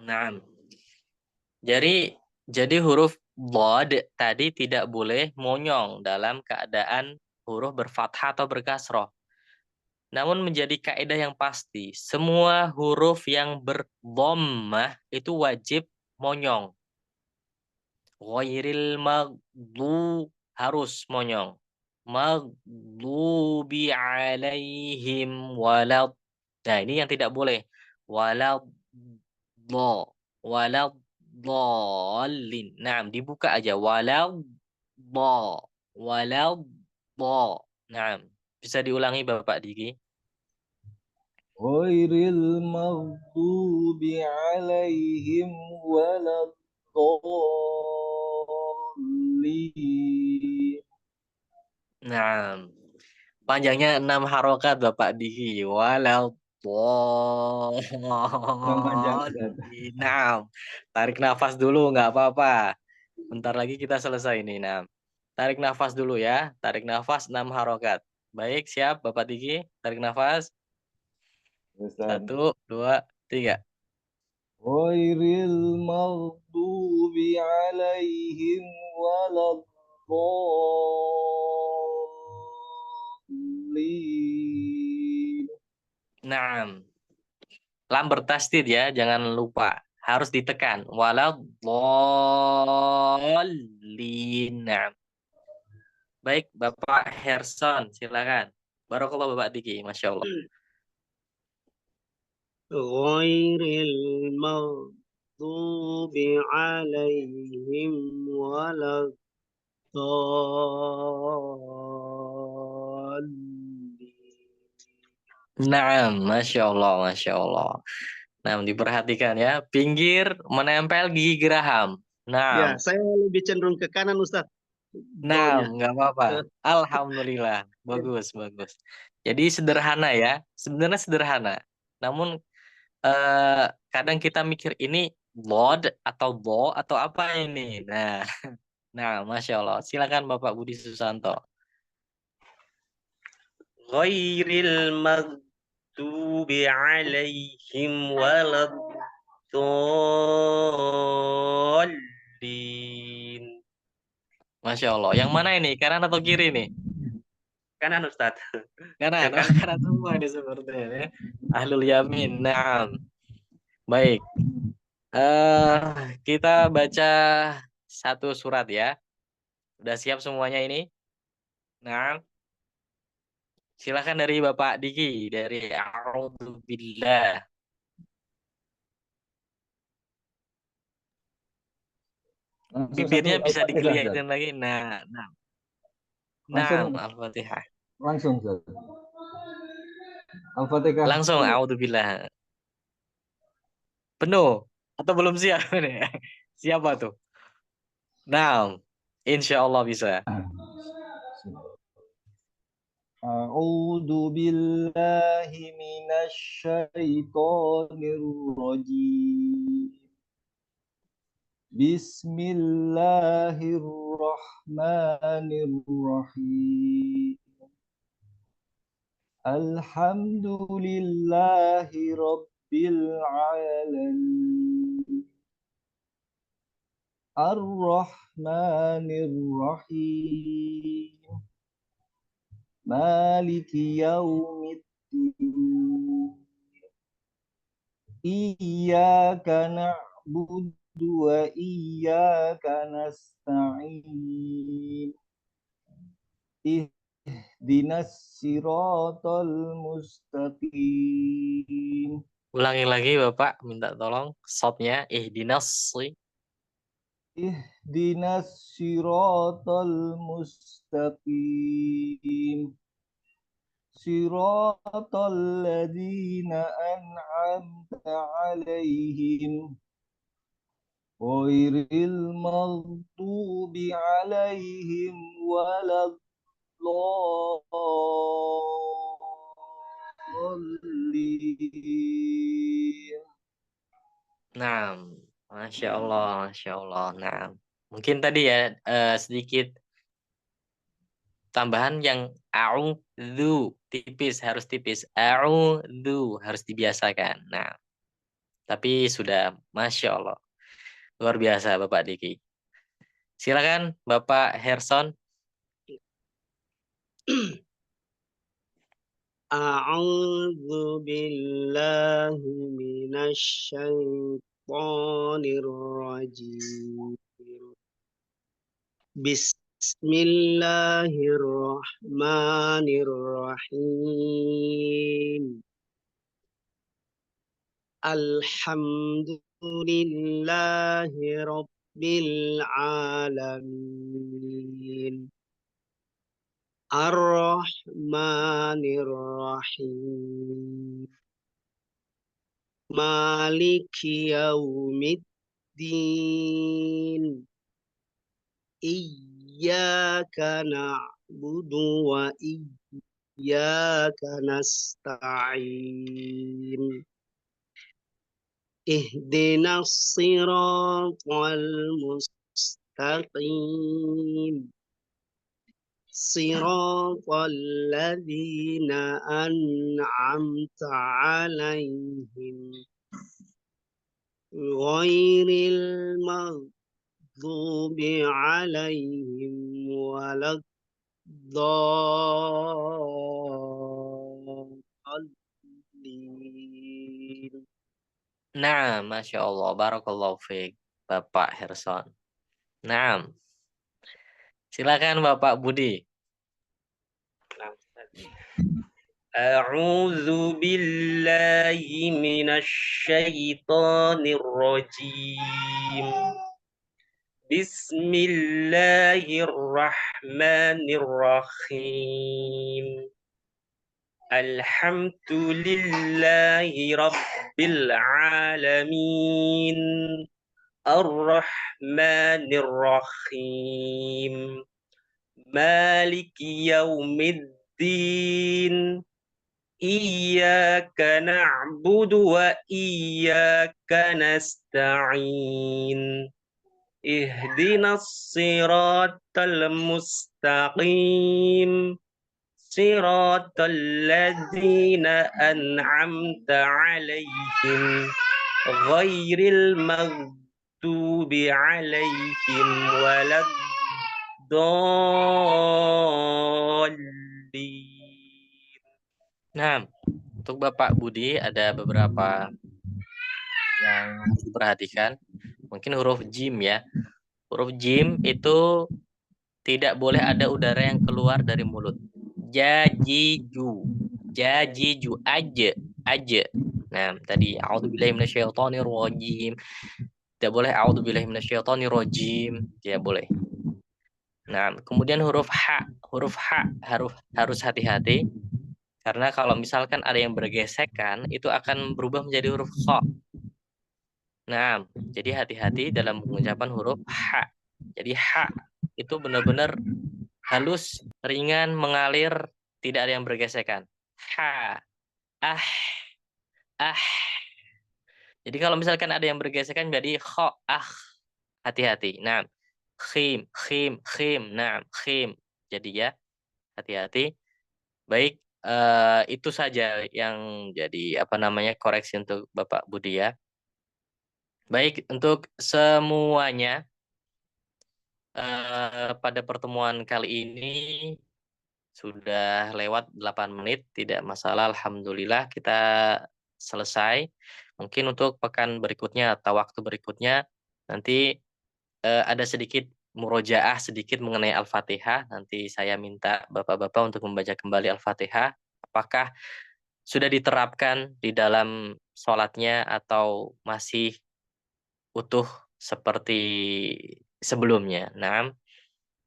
nah. Jadi huruf dhad tadi tidak boleh monyong dalam keadaan huruf berfathah atau berkasroh. Namun menjadi kaidah yang pasti, semua huruf yang berdhammah itu wajib monyong. Ghairil maghdu harus monyong. Maghdubi alaihim walad. Nah, ini yang tidak boleh. Walad Waladhdallin. Nah, dibuka aja. Waladhdall. Nah, bisa diulangi Bapak Diki. Ghairil maghdubi alaihim waladdallin. Nah, panjangnya 6 harokat Bapak Diki. Yang panjang, Ustaz. Waladhdallin. Nah, tarik nafas dulu nggak apa-apa. Bentar lagi kita selesai ini. Nah, tarik nafas dulu ya. Tarik nafas 6 harokat. Baik, siap Bapak Diki. Tarik nafas. Ustaz. 1, 2, 3. Ghairil maghdubi alaihim waladdallin. Nah, lam bertasdid ya, jangan lupa. Harus ditekan. Waladhdallin. Nah, baik Bapak Herson, silakan. Barakallah Bapak Diki, Masya Allah. Ghairil maghdubi alaihim waladdallin. Nah, Masya Allah, Masya Allah. Nah, diperhatikan ya. Pinggir menempel gigi geraham. Ya, Nah, saya lebih cenderung ke kanan, Ustaz. nah, Bawahnya. nggak apa-apa. Alhamdulillah, bagus, bagus. Jadi sederhana ya. Sebenarnya sederhana. Namun kadang kita mikir ini Lord atau Bo atau apa ini. Nah, nah, Masya Allah. Silakan Bapak Budi Susanto. Ghairil maghdubi alaihim waladdallin. Masya Allah. Yang mana ini? Kanan atau kiri nih? Kanan Ustaz. Kanan. Yang Oh, kanan. kanan semua ini sepertinya ya. Ahlul Yamin. Nah, baik. Kita baca satu surat ya. Udah siap semuanya ini? Nah, silakan dari Bapak Diki dari A'udzubillah. Langsung satu Bibirnya bisa Al-Fatihah, Ustaz. dikelihatin lagi. Nah, nah. Nah, Langsung Al-Fatihah. langsung, Ustaz. Al-Fatihah. Langsung A'udzubillah. Penuh atau belum siap ini? Siapa tuh? Nah, insya Allah bisa. A'udzu billahi minasyaitonir rajim. Bismillahirrahmanirrahim. Alhamdulillahi rabbil alamin. Ar-Rahmanir Rahim. Maliki yaumiddin. Iyyaka na'budu wa iyyaka nasta'in. Ihdinas siratal mustaqim. Ulangi lagi Bapak, minta tolong. Shotnya, ihdinas. Ihdinas siratal mustaqim. Siratal ladzina an'amta 'alaihim ghairil maghdubi 'alaihim waladdallin. Nah, Masya Allah, Masya Allah. Nah, mungkin tadi ya sedikit tambahan yang tipis, harus tipis. Harus dibiasakan. Nah, tapi sudah Masya Allah. Luar biasa Bapak Diki. Silakan Bapak Herson. A'udzu billahi minasyaitonir rajim. Bismillahirrahmanirrahim. Alhamdulillah lillahi rabbil alamin. Ar-Rahmanir Rahim. Maliki yaumiddin. Iyyaka na'budu wa iyyaka nasta'in. Ihdinas siratal mustaqim. Siratal ladzina an'amta 'alaihim ghairil maghdubi 'alaihim waladdallin. Nah, Masya Allah, Barakallahu fiik, Bapak Herson. Nah, silakan Bapak Budi. Nah, Ustaz. A'udzu billahi minasy syaithanir rajim. Bismillahirrahmanirrahim. Alhamdulillahi rabbil alamin. Ar-Rahmanir Rahim. Maliki yaumiddin. Iyyaka na'budu wa iyyaka nasta'in. Ihdinas siratal mustaqim. Siratal ladzina an'amta 'alaihim ghairil maghdubi 'alaihim waladdallin. Nah, untuk Bapak Budi ada beberapa yang harus diperhatikan. Mungkin huruf jim ya. Huruf jim itu tidak boleh ada udara yang keluar dari mulut. Jajiju. Jajiju. Aja. Nah, tadi a'udzubillahi minasyaitonirrajim. Tidak boleh a'udzubillahi minasyaitonirrajim. Tidak boleh. Nah, kemudian huruf H. Huruf H harus hati-hati. Karena kalau misalkan ada yang bergesekan, itu akan berubah menjadi huruf kha. Nah, jadi hati-hati dalam mengucapkan huruf H. Jadi H itu benar-benar halus, ringan, mengalir, tidak ada yang bergesekan. Ha, ah. Jadi kalau misalkan ada yang bergesekan jadi kha, hati-hati. Nah, khim. Nah, khim. Jadi ya, hati-hati. Baik, itu saja yang jadi koreksi untuk Bapak Budi ya. Baik, untuk semuanya pada pertemuan kali ini sudah lewat 8 menit, tidak masalah, alhamdulillah kita selesai. Mungkin untuk pekan berikutnya atau waktu berikutnya nanti ada sedikit murojaah sedikit mengenai Al-Fatihah. Nanti saya minta Bapak-bapak untuk membaca kembali Al-Fatihah. Apakah sudah diterapkan di dalam sholatnya atau masih utuh seperti sebelumnya. Nah,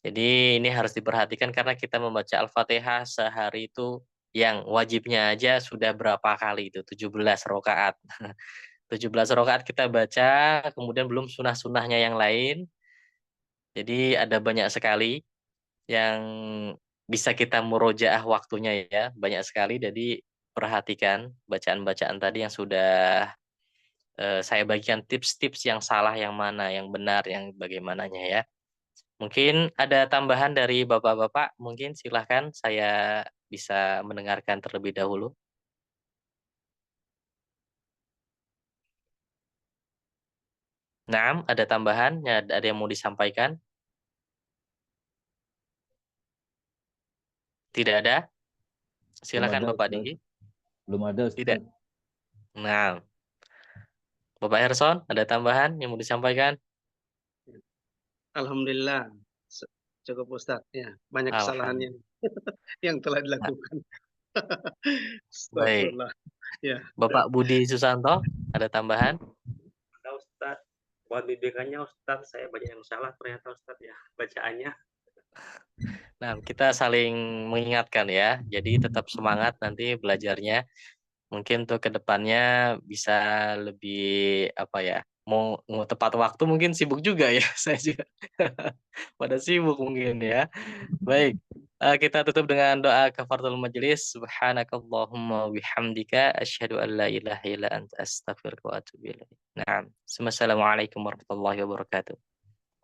jadi ini harus diperhatikan karena kita membaca Al-Fatihah sehari itu yang wajibnya aja sudah berapa kali itu? 17 rakaat. 17 rakaat kita baca, kemudian belum sunah-sunahnya yang lain. Jadi ada banyak sekali yang bisa kita murojaah waktunya ya, banyak sekali. Jadi perhatikan bacaan-bacaan tadi yang sudah saya bagikan tips-tips yang salah yang mana, yang benar, yang bagaimananya ya. Mungkin ada tambahan dari Bapak-bapak, mungkin silahkan saya bisa mendengarkan terlebih dahulu. Naam, ada tambahan, ada yang mau disampaikan? Tidak ada? Silakan ada, Bapak Ustaz. Diki. Belum ada, Ustaz. Tidak. Nah, Bapak Herson, ada tambahan yang mau disampaikan? Alhamdulillah cukup Ustaz ya. Banyak kesalahan yang telah dilakukan. Baik. Astagfirullah. Ya. Bapak Budi Susanto, ada tambahan? Buat bimbingannya Ustadz, saya banyak yang salah ternyata Ustadz ya bacaannya. Nah, kita saling mengingatkan ya. Jadi tetap semangat nanti belajarnya. Mungkin untuk kedepannya bisa lebih apa ya? Mau tepat waktu mungkin sibuk juga ya. Saya juga pada sibuk mungkin ya. Baik. Kita tutup dengan doa kafaratul majelis. Subhanakallahumma bihamdika asyhadu an la ilaha illa anta astaghfiruka wa atubu ilaik. Naam. Assalamualaikum warahmatullahi wabarakatuh.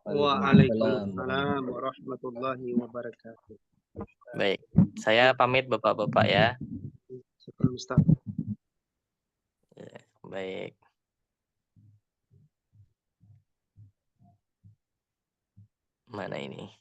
Waalaikumsalam warahmatullahi wabarakatuh. Baik. Saya pamit Bapak-bapak ya. Syukur Ustaz. Ya, baik. Mana ini?